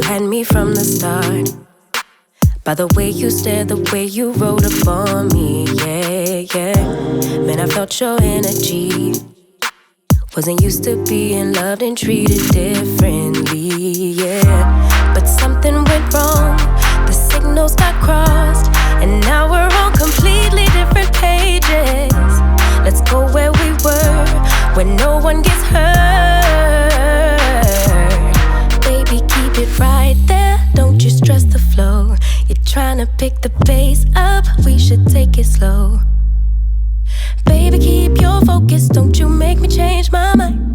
had me from the start. By the way you stared, the way you wrote upon me, yeah, yeah. Man, I felt your energy. Wasn't used to being loved and treated differently, yeah. But something went wrong, the signals got crossed, and now we're on completely different pages. Let's go where we were, where no one gets hurt. Baby, keep it right there, don't you stress the flow. You're trying to pick the pace up, we should take it slow. Baby, keep your focus, don't you make me change my mind.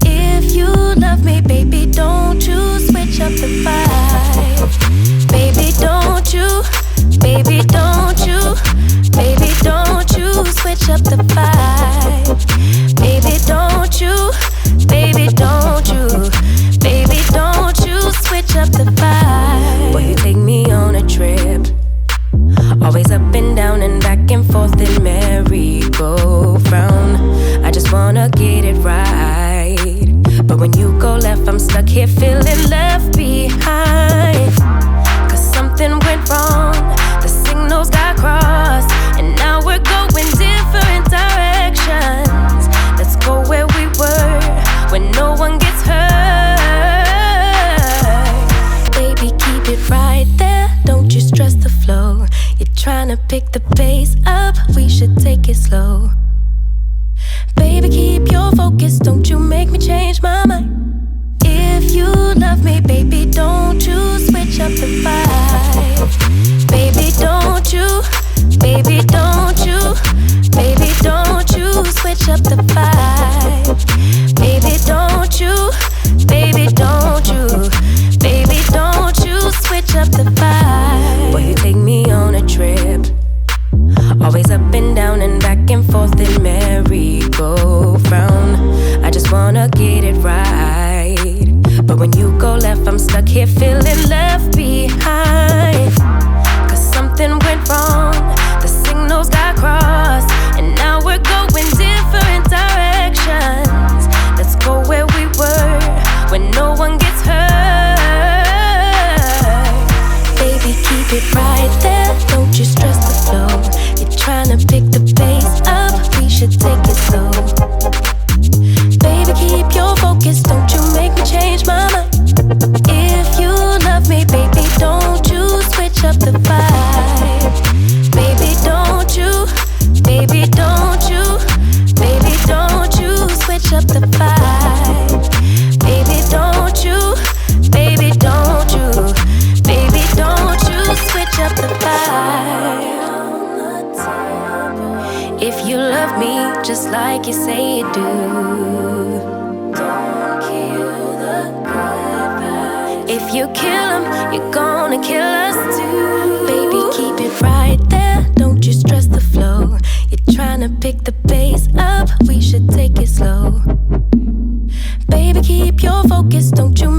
If you love me, baby, don't you switch up the vibe. Baby, don't you, baby, don't you, baby, don't you switch up the vibe. Baby, don't you, baby, don't you, baby, don't you switch up the vibe. Boy, you take me on a trip, always up and down and back and forth in merry-go-round. I just wanna get it right, but when you go left, I'm stuck here feeling left behind. Cause something went wrong, the signals got crossed, and now we're going different directions. Let's go where we were, when no one gets hurt. Baby, keep it right there, don't you stress the flow. You're trying to pick the pace up, we should take it slow. Baby, keep your focus, don't you make me change my mind. If you love me, baby, don't you switch up the vibe. Baby, don't you, baby, don't you, baby, don't you switch up the vibe. Baby, don't you, baby, don't you, baby, don't you switch up the vibe. Boy, you take me on a trip, always up and down and back and forth in merry-go-round. I just wanna get it right, but when you go left, I'm stuck here feeling left behind. Cause something went wrong, the signals got crossed, and now we're going different directions. Let's go where we were, when no one gets hurt. Baby, keep it right there, don't you stress the flow. You're trying to pick the pace up, we should take it slow. Baby, keep your focus, don't you make me change my mind. If you love me, baby, don't you switch up the vibe. Baby, don't you, baby, don't you, baby, don't you switch up the vibe. Baby, don't you, baby, don't you, baby, don't you switch up the vibe. If you love me just like you say you do, don't kill the good vibes. If you kill them, you're gonna kill us too. Baby, keep it right there, don't you stress the flow. You're trying to pick the pace up, we should take it slow. Baby, keep your focus, don't you